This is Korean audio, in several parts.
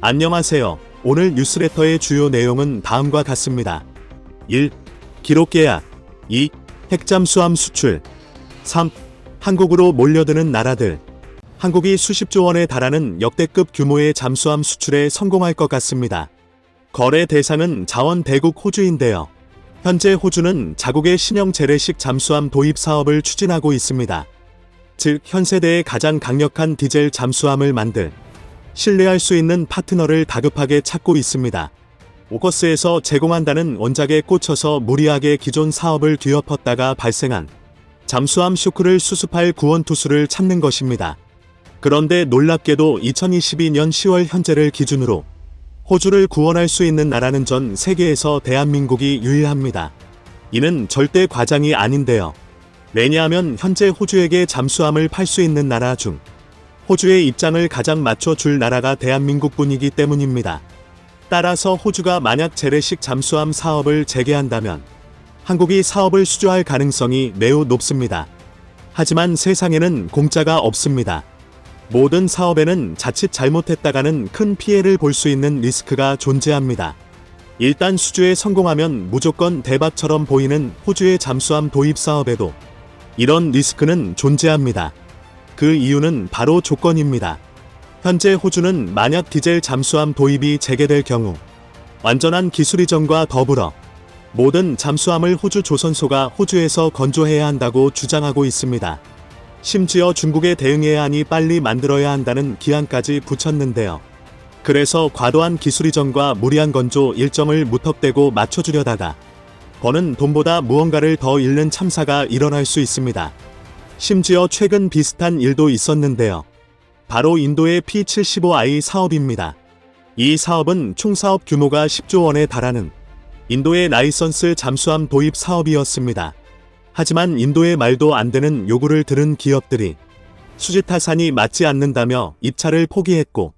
안녕하세요. 오늘 뉴스레터의 주요 내용은 다음과 같습니다. 1. 기록 계약. 2. 핵잠수함 수출. 3. 한국으로 몰려드는 나라들. 한국이 수십조 원에 달하는 역대급 규모의 잠수함 수출에 성공할 것 같습니다. 거래 대상은 자원 대국 호주인데요. 현재 호주는 자국의 신형 재래식 잠수함 도입 사업을 추진하고 있습니다. 즉, 현 세대의 가장 강력한 디젤 잠수함을 만들 신뢰할 수 있는 파트너를 다급하게 찾고 있습니다. 오커스에서 제공한다는 원작에 꽂혀서 무리하게 기존 사업을 뒤엎었다가 발생한 잠수함 쇼크를 수습할 구원투수를 찾는 것입니다. 그런데 놀랍게도 2022년 10월 현재를 기준으로 호주를 구원할 수 있는 나라는 전 세계에서 대한민국이 유일합니다. 이는 절대 과장이 아닌데요. 왜냐하면 현재 호주에게 잠수함을 팔 수 있는 나라 중 호주의 입장을 가장 맞춰줄 나라가 대한민국뿐이기 때문입니다. 따라서 호주가 만약 재래식 잠수함 사업을 재개한다면 한국이 사업을 수주할 가능성이 매우 높습니다. 하지만 세상에는 공짜가 없습니다. 모든 사업에는 자칫 잘못했다가는 큰 피해를 볼 수 있는 리스크가 존재합니다. 일단 수주에 성공하면 무조건 대박처럼 보이는 호주의 잠수함 도입 사업에도 이런 리스크는 존재합니다. 그 이유는 바로 조건입니다. 현재 호주는 만약 디젤 잠수함 도입이 재개될 경우 완전한 기술 이전과 더불어 모든 잠수함을 호주 조선소가 호주에서 건조해야 한다고 주장하고 있습니다. 심지어 중국에 대응해야 하니 빨리 만들어야 한다는 기한까지 붙였는데요. 그래서 과도한 기술 이전과 무리한 건조 일정을 무턱대고 맞춰주려다가 버는 돈보다 무언가를 더 잃는 참사가 일어날 수 있습니다. 심지어 최근 비슷한 일도 있었는데요. 바로 인도의 P-75I 사업입니다. 이 사업은 총 사업 규모가 10조 원에 달하는 인도의 라이선스 잠수함 도입 사업이었습니다. 하지만 인도의 말도 안 되는 요구를 들은 기업들이 수지 타산이 맞지 않는다며 입찰을 포기했고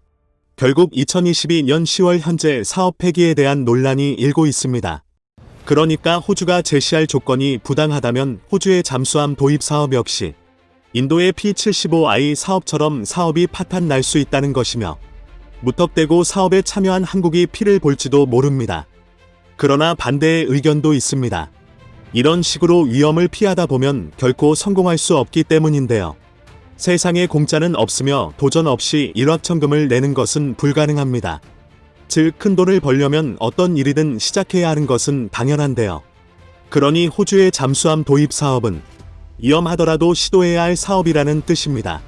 결국 2022년 10월 현재 사업 폐기에 대한 논란이 일고 있습니다. 그러니까 호주가 제시할 조건이 부당하다면 호주의 잠수함 도입 사업 역시 인도의 P-75I 사업처럼 사업이 파탄 날 수 있다는 것이며 무턱대고 사업에 참여한 한국이 피를 볼지도 모릅니다. 그러나 반대의 의견도 있습니다. 이런 식으로 위험을 피하다 보면 결코 성공할 수 없기 때문인데요. 세상에 공짜는 없으며 도전 없이 일확천금을 내는 것은 불가능합니다. 즉, 큰 돈을 벌려면 어떤 일이든 시작해야 하는 것은 당연한데요. 그러니 호주의 잠수함 도입 사업은 위험하더라도 시도해야 할 사업이라는 뜻입니다.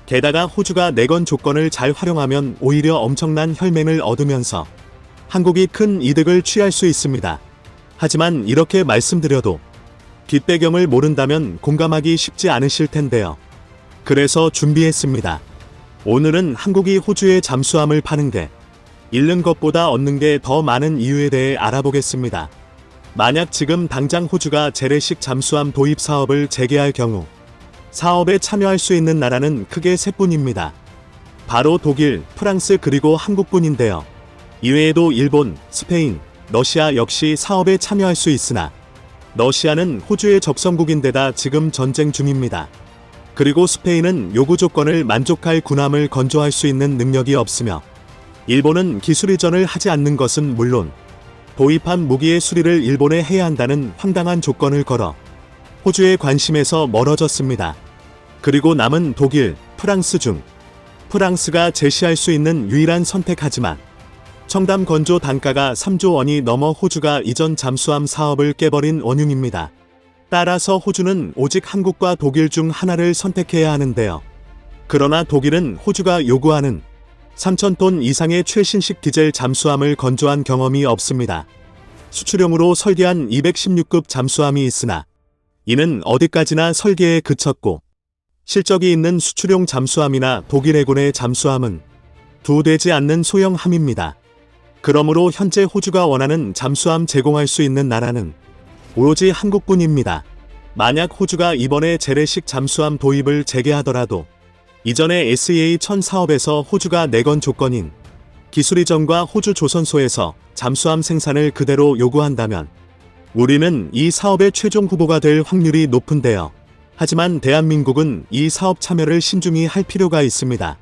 게다가 호주가 내건 조건을 잘 활용하면 오히려 엄청난 혈맹을 얻으면서 한국이 큰 이득을 취할 수 있습니다. 하지만 이렇게 말씀드려도 뒷배경을 모른다면 공감하기 쉽지 않으실 텐데요. 그래서 준비했습니다. 오늘은 한국이 호주의 잠수함을 파는 게 잃는 것보다 얻는 게 더 많은 이유에 대해 알아보겠습니다. 만약 지금 당장 호주가 재래식 잠수함 도입 사업을 재개할 경우 사업에 참여할 수 있는 나라는 크게 세 뿐입니다. 바로 독일, 프랑스 그리고 한국뿐인데요. 이외에도 일본, 스페인, 러시아 역시 사업에 참여할 수 있으나 러시아는 호주의 접선국인데다 지금 전쟁 중입니다. 그리고 스페인은 요구 조건을 만족할 군함을 건조할 수 있는 능력이 없으며 일본은 기술 이전을 하지 않는 것은 물론 도입한 무기의 수리를 일본에 해야 한다는 황당한 조건을 걸어 호주의 관심에서 멀어졌습니다. 그리고 남은 독일, 프랑스 중 프랑스가 제시할 수 있는 유일한 선택하지만 첨단 건조 단가가 3조 원이 넘어 호주가 이전 잠수함 사업을 깨버린 원흉입니다. 따라서 호주는 오직 한국과 독일 중 하나를 선택해야 하는데요. 그러나 독일은 호주가 요구하는 3,000톤 이상의 최신식 디젤 잠수함을 건조한 경험이 없습니다. 수출용으로 설계한 216급 잠수함이 있으나 이는 어디까지나 설계에 그쳤고 실적이 있는 수출용 잠수함이나 독일 해군의 잠수함은 두 되지 않는 소형함입니다. 그러므로 현재 호주가 원하는 잠수함 제공할 수 있는 나라는 오로지 한국뿐입니다. 만약 호주가 이번에 재래식 잠수함 도입을 재개하더라도 이전의 SEA-1000 사업에서 호주가 내건 조건인 기술 이전과 호주 조선소에서 잠수함 생산을 그대로 요구한다면 우리는 이 사업의 최종 후보가 될 확률이 높은데요. 하지만 대한민국은 이 사업 참여를 신중히 할 필요가 있습니다.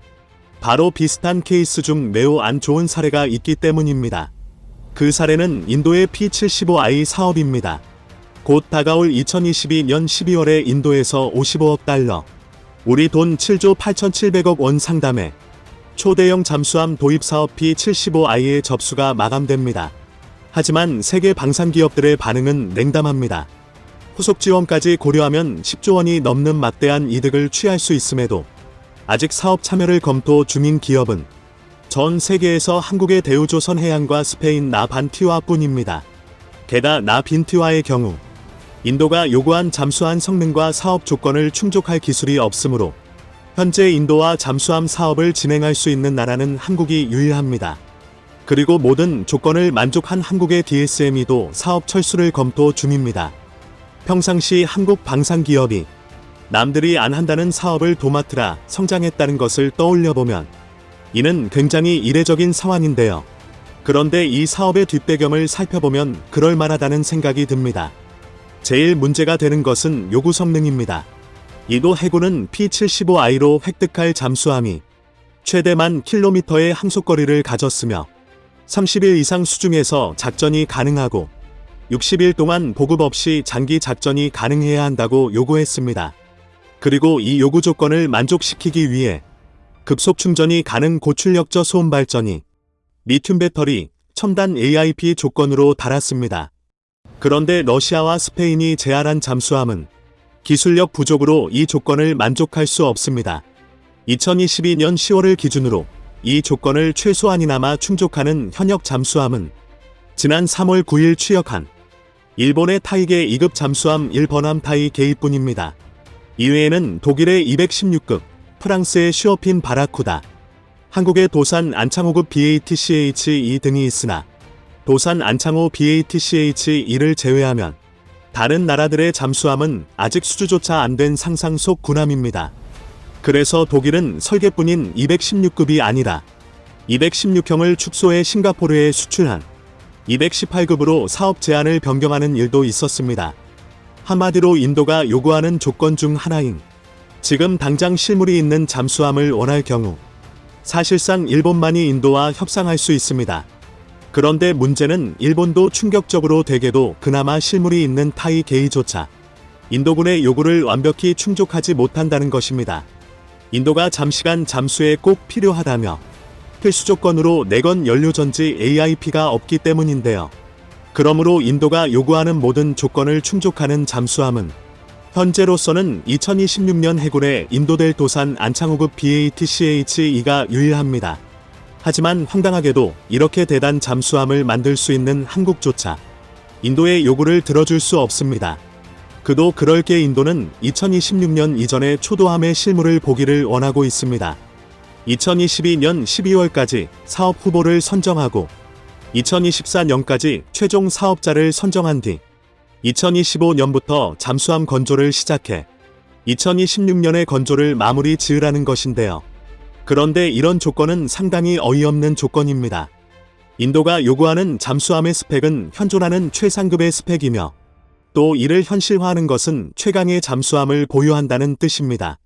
바로 비슷한 케이스 중 매우 안 좋은 사례가 있기 때문입니다. 그 사례는 인도의 P-75I 사업입니다. 곧 다가올 2022년 12월에 인도에서 55억 달러, 우리 돈 7조 8,700억 원 상담의 초대형 잠수함 도입 사업 P-75I의 접수가 마감됩니다. 하지만 세계 방산기업들의 반응은 냉담합니다. 후속 지원까지 고려하면 10조 원이 넘는 막대한 이득을 취할 수 있음에도 아직 사업 참여를 검토 중인 기업은 전 세계에서 한국의 대우조선해양과 스페인 나반티와뿐입니다. 게다가 나빈티와의 경우 인도가 요구한 잠수함 성능과 사업 조건을 충족할 기술이 없으므로 현재 인도와 잠수함 사업을 진행할 수 있는 나라는 한국이 유일합니다. 그리고 모든 조건을 만족한 한국의 DSME도 사업 철수를 검토 중입니다. 평상시 한국 방산기업이 남들이 안 한다는 사업을 도맡으라 성장했다는 것을 떠올려보면 이는 굉장히 이례적인 상황인데요. 그런데 이 사업의 뒷배경을 살펴보면 그럴만하다는 생각이 듭니다. 제일 문제가 되는 것은 요구 성능입니다. 인도 해군은 P-75I로 획득할 잠수함이 최대만 킬로미터의 항속거리를 가졌으며 30일 이상 수중에서 작전이 가능하고 60일 동안 보급 없이 장기 작전이 가능해야 한다고 요구했습니다. 그리고 이 요구 조건을 만족시키기 위해 급속 충전이 가능 고출력 저소음 발전이 리튬 배터리, 첨단 AIP 조건으로 달았습니다. 그런데 러시아와 스페인이 제안한 잠수함은 기술력 부족으로 이 조건을 만족할 수 없습니다. 2022년 10월을 기준으로 이 조건을 최소한이나마 충족하는 현역 잠수함은 지난 3월 9일 취역한 일본의 타이게 2급 잠수함 1번함 타이 게이뿐입니다. 이외에는 독일의 216급, 프랑스의 슈어핀 바라쿠다, 한국의 도산 안창호급 BATCH-2 등이 있으나 도산 안창호 BATCH-2를 제외하면 다른 나라들의 잠수함은 아직 수주조차 안 된 상상 속 군함입니다. 그래서 독일은 설계뿐인 216급이 아니라 216형을 축소해 싱가포르에 수출한 218급으로 사업 제한을 변경하는 일도 있었습니다. 한마디로 인도가 요구하는 조건 중 하나인 지금 당장 실물이 있는 잠수함을 원할 경우 사실상 일본만이 인도와 협상할 수 있습니다. 그런데 문제는 일본도 충격적으로 되게도 그나마 실물이 있는 타이 게이조차 인도군의 요구를 완벽히 충족하지 못한다는 것입니다. 인도가 잠시간 잠수에 꼭 필요하다며 필수 조건으로 내건 연료전지 AIP가 없기 때문인데요. 그러므로 인도가 요구하는 모든 조건을 충족하는 잠수함은 현재로서는 2026년 해군에 인도될 도산 안창호급 BATCH-2가 유일합니다. 하지만 황당하게도 이렇게 대단 잠수함을 만들 수 있는 한국조차 인도의 요구를 들어줄 수 없습니다. 그도 그럴 게 인도는 2026년 이전에 초도함의 실물을 보기를 원하고 있습니다. 2022년 12월까지 사업 후보를 선정하고 2024년까지 최종 사업자를 선정한 뒤 2025년부터 잠수함 건조를 시작해 2026년에 건조를 마무리 지으라는 것인데요. 그런데 이런 조건은 상당히 어이없는 조건입니다. 인도가 요구하는 잠수함의 스펙은 현존하는 최상급의 스펙이며 또 이를 현실화하는 것은 최강의 잠수함을 보유한다는 뜻입니다.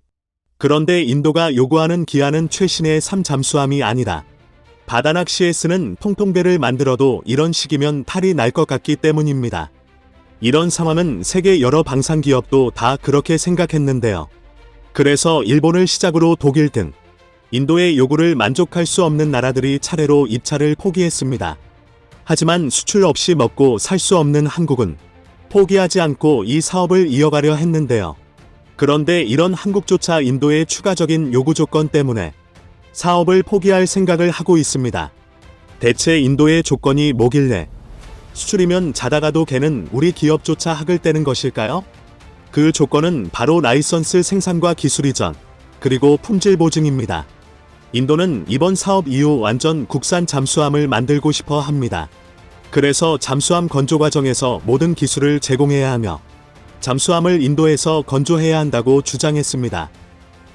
그런데 인도가 요구하는 기한은 최신의 3잠수함이 아니라 바다낚시에 쓰는 통통배를 만들어도 이런 식이면 탈이 날 것 같기 때문입니다. 이런 상황은 세계 여러 방산기업도 다 그렇게 생각했는데요. 그래서 일본을 시작으로 독일 등 인도의 요구를 만족할 수 없는 나라들이 차례로 입찰을 포기했습니다. 하지만 수출 없이 먹고 살 수 없는 한국은 포기하지 않고 이 사업을 이어가려 했는데요. 그런데 이런 한국조차 인도의 추가적인 요구 조건 때문에 사업을 포기할 생각을 하고 있습니다. 대체 인도의 조건이 뭐길래 수출이면 자다가도 개는 우리 기업조차 학을 떼는 것일까요? 그 조건은 바로 라이선스 생산과 기술 이전, 그리고 품질 보증입니다. 인도는 이번 사업 이후 완전 국산 잠수함을 만들고 싶어 합니다. 그래서 잠수함 건조 과정에서 모든 기술을 제공해야 하며 잠수함을 인도에서 건조해야 한다고 주장했습니다.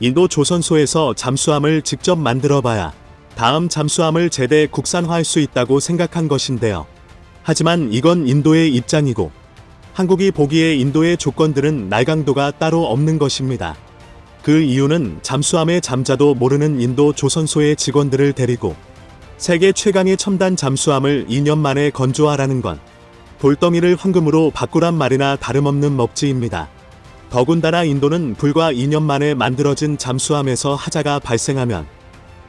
인도 조선소에서 잠수함을 직접 만들어봐야 다음 잠수함을 제대 국산화할 수 있다고 생각한 것인데요. 하지만 이건 인도의 입장이고 한국이 보기에 인도의 조건들은 날강도가 따로 없는 것입니다. 그 이유는 잠수함에 잠자도 모르는 인도 조선소의 직원들을 데리고 세계 최강의 첨단 잠수함을 2년 만에 건조하라는 건 돌덩이를 황금으로 바꾸란 말이나 다름없는 먹지입니다. 더군다나 인도는 불과 2년 만에 만들어진 잠수함에서 하자가 발생하면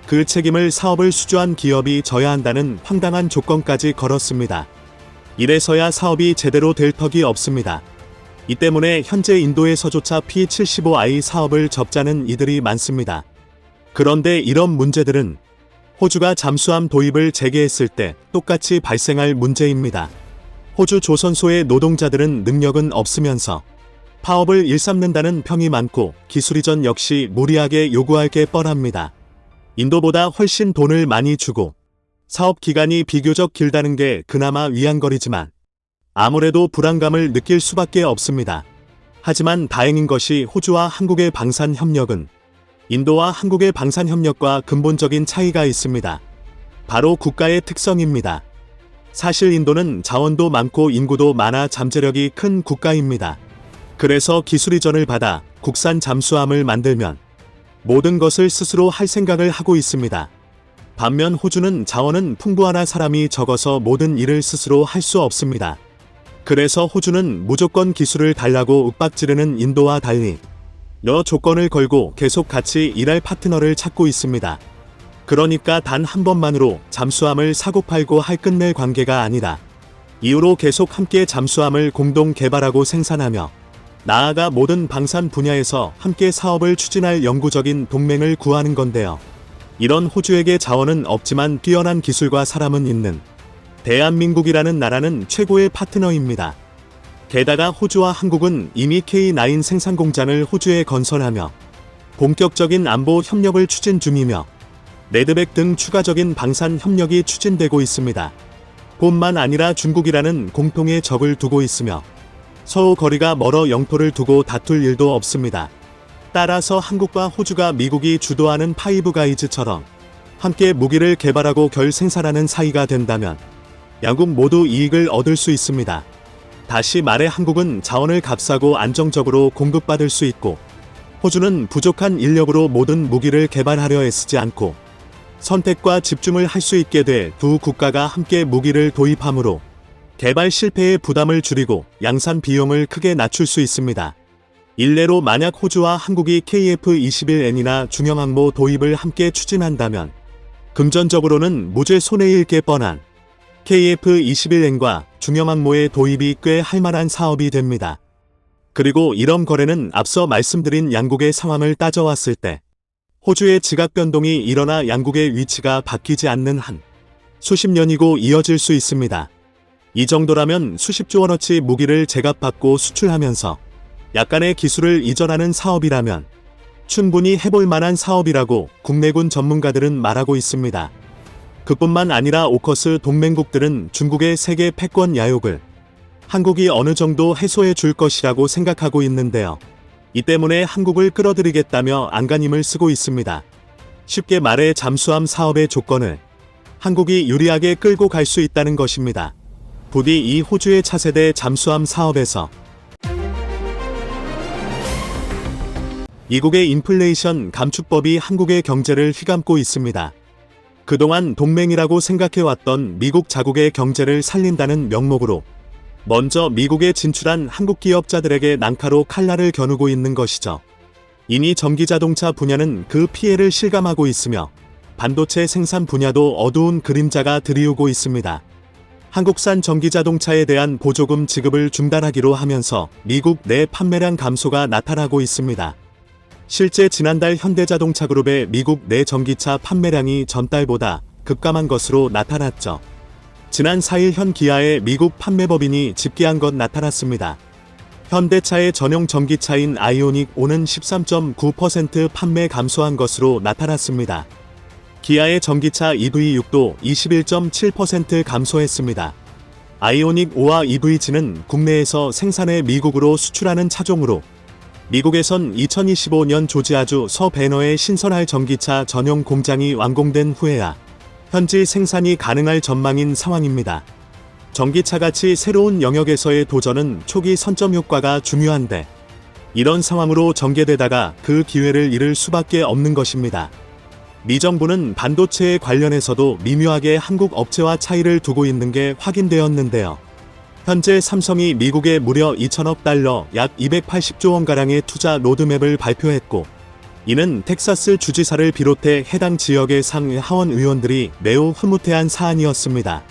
그 책임을 사업을 수주한 기업이 져야 한다는 황당한 조건까지 걸었습니다. 이래서야 사업이 제대로 될 턱이 없습니다. 이 때문에 현재 인도에서조차 P-75I 사업을 접자는 이들이 많습니다. 그런데 이런 문제들은 호주가 잠수함 도입을 재개했을 때 똑같이 발생할 문제입니다. 호주 조선소의 노동자들은 능력은 없으면서 파업을 일삼는다는 평이 많고 기술 이전 역시 무리하게 요구할 게 뻔합니다. 인도보다 훨씬 돈을 많이 주고 사업 기간이 비교적 길다는 게 그나마 위안거리지만 아무래도 불안감을 느낄 수밖에 없습니다. 하지만 다행인 것이 호주와 한국의 방산 협력은 인도와 한국의 방산 협력과 근본적인 차이가 있습니다. 바로 국가의 특성입니다. 사실 인도는 자원도 많고 인구도 많아 잠재력이 큰 국가입니다. 그래서 기술 이전을 받아 국산 잠수함을 만들면 모든 것을 스스로 할 생각을 하고 있습니다. 반면 호주는 자원은 풍부하나 사람이 적어서 모든 일을 스스로 할 수 없습니다. 그래서 호주는 무조건 기술을 달라고 윽박지르는 인도와 달리 여러 조건을 걸고 계속 같이 일할 파트너를 찾고 있습니다. 그러니까 단 한 번만으로 잠수함을 사고팔고 할 끝낼 관계가 아니라 이후로 계속 함께 잠수함을 공동 개발하고 생산하며 나아가 모든 방산 분야에서 함께 사업을 추진할 영구적인 동맹을 구하는 건데요. 이런 호주에게 자원은 없지만 뛰어난 기술과 사람은 있는 대한민국이라는 나라는 최고의 파트너입니다. 게다가 호주와 한국은 이미 K9 생산 공장을 호주에 건설하며 본격적인 안보 협력을 추진 중이며 레드백 등 추가적인 방산 협력이 추진되고 있습니다. 뿐만 아니라 중국이라는 공통의 적을 두고 있으며 서로 거리가 멀어 영토를 두고 다툴 일도 없습니다. 따라서 한국과 호주가 미국이 주도하는 파이브 가이즈처럼 함께 무기를 개발하고 결 생산하는 사이가 된다면 양국 모두 이익을 얻을 수 있습니다. 다시 말해 한국은 자원을 값싸고 안정적으로 공급받을 수 있고 호주는 부족한 인력으로 모든 무기를 개발하려 애쓰지 않고 선택과 집중을 할 수 있게 돼 두 국가가 함께 무기를 도입함으로 개발 실패의 부담을 줄이고 양산 비용을 크게 낮출 수 있습니다. 일례로 만약 호주와 한국이 KF-21N이나 중형항모 도입을 함께 추진한다면 금전적으로는 무죄 손해일 게 뻔한 KF-21N과 중형항모의 도입이 꽤 할만한 사업이 됩니다. 그리고 이런 거래는 앞서 말씀드린 양국의 상황을 따져왔을 때 호주의 지각 변동이 일어나 양국의 위치가 바뀌지 않는 한 수십 년이고 이어질 수 있습니다. 이 정도라면 수십조 원어치 무기를 제값받고 수출하면서 약간의 기술을 이전하는 사업이라면 충분히 해볼 만한 사업이라고 국내군 전문가들은 말하고 있습니다. 그뿐만 아니라 오커스 동맹국들은 중국의 세계 패권 야욕을 한국이 어느 정도 해소해 줄 것이라고 생각하고 있는데요. 이 때문에 한국을 끌어들이겠다며 안간힘을 쓰고 있습니다. 쉽게 말해 잠수함 사업의 조건을 한국이 유리하게 끌고 갈 수 있다는 것입니다. 부디 이 호주의 차세대 잠수함 사업에서 이국의 인플레이션 감축법이 한국의 경제를 휘감고 있습니다. 그동안 동맹이라고 생각해왔던 미국 자국의 경제를 살린다는 명목으로 먼저 미국에 진출한 한국 기업자들에게 난카로 칼날을 겨누고 있는 것이죠. 이미 전기자동차 분야는 그 피해를 실감하고 있으며 반도체 생산 분야도 어두운 그림자가 드리우고 있습니다. 한국산 전기자동차에 대한 보조금 지급을 중단하기로 하면서 미국 내 판매량 감소가 나타나고 있습니다. 실제 지난달 현대자동차그룹의 미국 내 전기차 판매량이 전달보다 급감한 것으로 나타났죠. 지난 4일 현 기아의 미국 판매법인이 집계한 것 나타났습니다. 현대차의 전용 전기차인 아이오닉 5는 13.9% 판매 감소한 것으로 나타났습니다. 기아의 전기차 EV6도 21.7% 감소했습니다. 아이오닉 5와 EVG는 국내에서 생산해 미국으로 수출하는 차종으로 미국에선 2025년 조지아주 서 베너에 신설할 전기차 전용 공장이 완공된 후에야 현지 생산이 가능할 전망인 상황입니다. 전기차같이 새로운 영역에서의 도전은 초기 선점 효과가 중요한데 이런 상황으로 전개되다가 그 기회를 잃을 수밖에 없는 것입니다. 미 정부는 반도체에 관련해서도 미묘하게 한국 업체와 차이를 두고 있는 게 확인되었는데요. 현재 삼성이 미국에 무려 2천억 달러 약 280조 원가량의 투자 로드맵을 발표했고, 이는 텍사스 주지사를 비롯해 해당 지역의 상위 하원 의원들이 매우 흐뭇해한 사안이었습니다.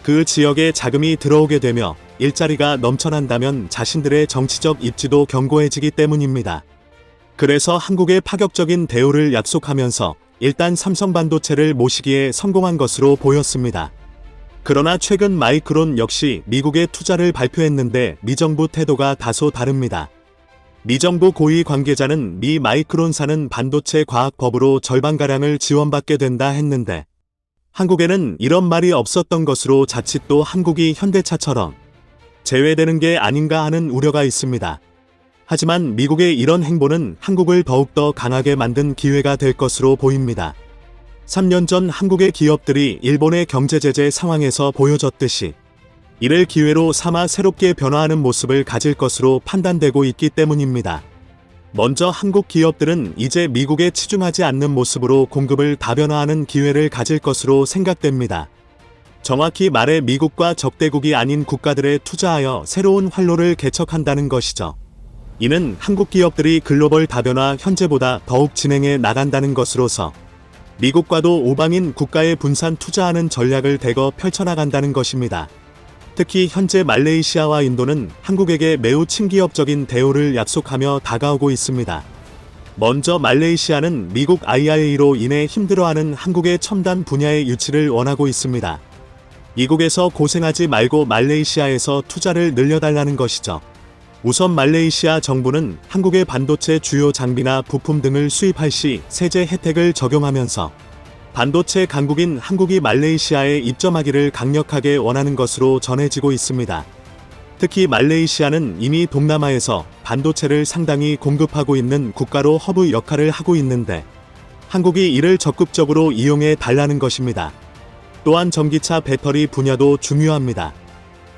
그 지역에 자금이 들어오게 되며 일자리가 넘쳐난다면 자신들의 정치적 입지도 견고해지기 때문입니다. 그래서 한국의 파격적인 대우를 약속하면서 일단 삼성반도체를 모시기에 성공한 것으로 보였습니다. 그러나 최근 마이크론 역시 미국에 투자를 발표했는데 미정부 태도가 다소 다릅니다. 미정부 고위 관계자는 미 마이크론사는 반도체 과학법으로 절반가량을 지원받게 된다 했는데, 한국에는 이런 말이 없었던 것으로 자칫 또 한국이 현대차처럼 제외되는 게 아닌가 하는 우려가 있습니다. 하지만 미국의 이런 행보는 한국을 더욱더 강하게 만든 기회가 될 것으로 보입니다. 3년 전 한국의 기업들이 일본의 경제제재 상황에서 보여줬듯이 이를 기회로 삼아 새롭게 변화하는 모습을 가질 것으로 판단되고 있기 때문입니다. 먼저 한국 기업들은 이제 미국에 치중하지 않는 모습으로 공급을 다변화하는 기회를 가질 것으로 생각됩니다. 정확히 말해 미국과 적대국이 아닌 국가들에 투자하여 새로운 활로를 개척한다는 것이죠. 이는 한국 기업들이 글로벌 다변화 현재보다 더욱 진행해 나간다는 것으로서 미국과도 오방인 국가에 분산 투자하는 전략을 대거 펼쳐나간다는 것입니다. 특히 현재 말레이시아와 인도는 한국에게 매우 친기업적인 대우를 약속하며 다가오고 있습니다. 먼저 말레이시아는 미국 IRA로 인해 힘들어하는 한국의 첨단 분야의 유치를 원하고 있습니다. 미국에서 고생하지 말고 말레이시아에서 투자를 늘려달라는 것이죠. 우선 말레이시아 정부는 한국의 반도체 주요 장비나 부품 등을 수입할 시 세제 혜택을 적용하면서 반도체 강국인 한국이 말레이시아에 입점하기를 강력하게 원하는 것으로 전해지고 있습니다. 특히 말레이시아는 이미 동남아에서 반도체를 상당히 공급하고 있는 국가로 허브 역할을 하고 있는데, 한국이 이를 적극적으로 이용해 달라는 것입니다. 또한 전기차 배터리 분야도 중요합니다.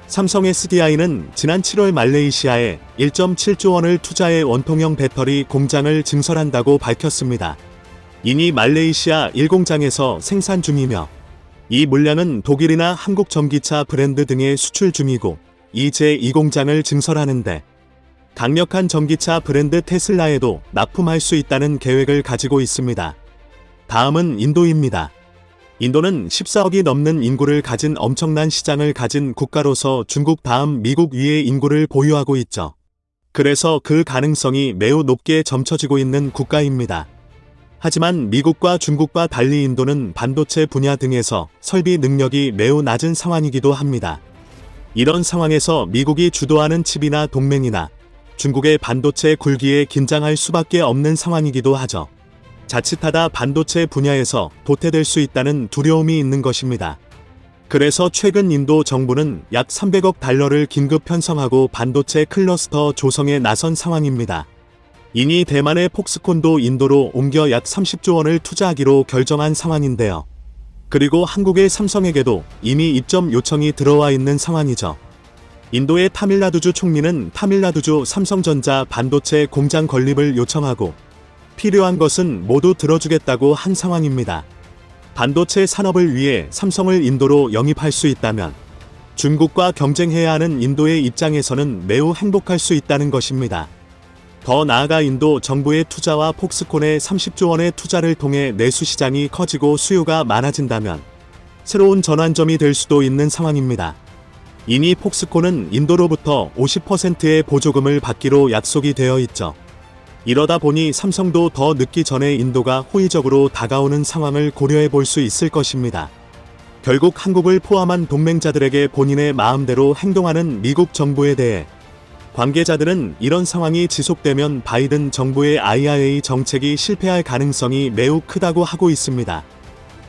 삼성 SDI는 지난 7월 말레이시아에 1.7조 원을 투자해 원통형 배터리 공장을 증설한다고 밝혔습니다. 이미 말레이시아 1공장에서 생산 중이며, 이 물량은 독일이나 한국 전기차 브랜드 등에 수출 중이고, 이제 2공장을 증설하는데 강력한 전기차 브랜드 테슬라에도 납품할 수 있다는 계획을 가지고 있습니다. 다음은 인도입니다. 인도는 14억이 넘는 인구를 가진 엄청난 시장을 가진 국가로서 중국 다음 미국 위의 인구를 보유하고 있죠. 그래서 그 가능성이 매우 높게 점쳐지고 있는 국가입니다. 하지만 미국과 중국과 달리 인도는 반도체 분야 등에서 설비 능력이 매우 낮은 상황이기도 합니다. 이런 상황에서 미국이 주도하는 칩이나 동맹이나 중국의 반도체 굴기에 긴장할 수밖에 없는 상황이기도 하죠. 자칫하다 반도체 분야에서 도태될 수 있다는 두려움이 있는 것입니다. 그래서 최근 인도 정부는 약 300억 달러를 긴급 편성하고 반도체 클러스터 조성에 나선 상황입니다. 이미 대만의 폭스콘도 인도로 옮겨 약 30조 원을 투자하기로 결정한 상황인데요. 그리고 한국의 삼성에게도 이미 입점 요청이 들어와 있는 상황이죠. 인도의 타밀나두주 총리는 타밀나두주 삼성전자 반도체 공장 건립을 요청하고 필요한 것은 모두 들어주겠다고 한 상황입니다. 반도체 산업을 위해 삼성을 인도로 영입할 수 있다면 중국과 경쟁해야 하는 인도의 입장에서는 매우 행복할 수 있다는 것입니다. 더 나아가 인도 정부의 투자와 폭스콘의 30조 원의 투자를 통해 내수 시장이 커지고 수요가 많아진다면 새로운 전환점이 될 수도 있는 상황입니다. 이미 폭스콘은 인도로부터 50%의 보조금을 받기로 약속이 되어 있죠. 이러다 보니 삼성도 더 늦기 전에 인도가 호의적으로 다가오는 상황을 고려해 볼 수 있을 것입니다. 결국 한국을 포함한 동맹자들에게 본인의 마음대로 행동하는 미국 정부에 대해 관계자들은 이런 상황이 지속되면 바이든 정부의 IRA 정책이 실패할 가능성이 매우 크다고 하고 있습니다.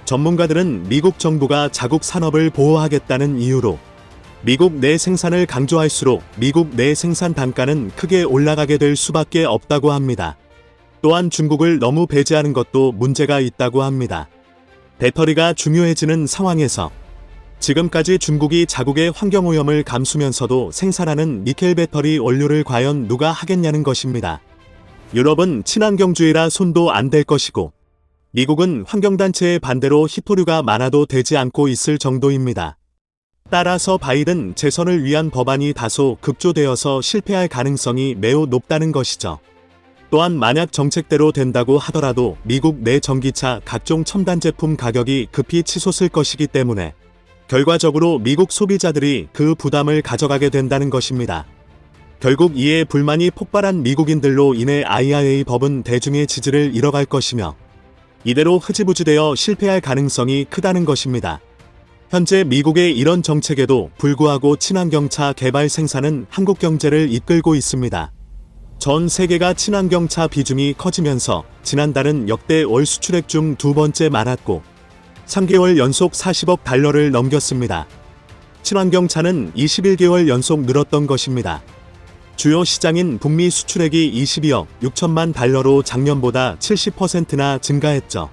전문가들은 미국 정부가 자국 산업을 보호하겠다는 이유로 미국 내 생산을 강조할수록 미국 내 생산 단가는 크게 올라가게 될 수밖에 없다고 합니다. 또한 중국을 너무 배제하는 것도 문제가 있다고 합니다. 배터리가 중요해지는 상황에서 지금까지 중국이 자국의 환경오염을 감수면서도 생산하는 니켈 배터리 원료를 과연 누가 하겠냐는 것입니다. 유럽은 친환경주의라 손도 안 댈 것이고, 미국은 환경단체의 반대로 희토류가 많아도 되지 않고 있을 정도입니다. 따라서 바이든 재선을 위한 법안이 다소 급조되어서 실패할 가능성이 매우 높다는 것이죠. 또한 만약 정책대로 된다고 하더라도 미국 내 전기차 각종 첨단 제품 가격이 급히 치솟을 것이기 때문에 결과적으로 미국 소비자들이 그 부담을 가져가게 된다는 것입니다. 결국 이에 불만이 폭발한 미국인들로 인해 IRA 법은 대중의 지지를 잃어갈 것이며 이대로 흐지부지되어 실패할 가능성이 크다는 것입니다. 현재 미국의 이런 정책에도 불구하고 친환경차 개발 생산은 한국 경제를 이끌고 있습니다. 전 세계가 친환경차 비중이 커지면서 지난달은 역대 월 수출액 중 두 번째 많았고 3개월 연속 40억 달러를 넘겼습니다. 친환경차는 21개월 연속 늘었던 것입니다. 주요 시장인 북미 수출액이 22억 6천만 달러로 작년보다 70%나 증가했죠.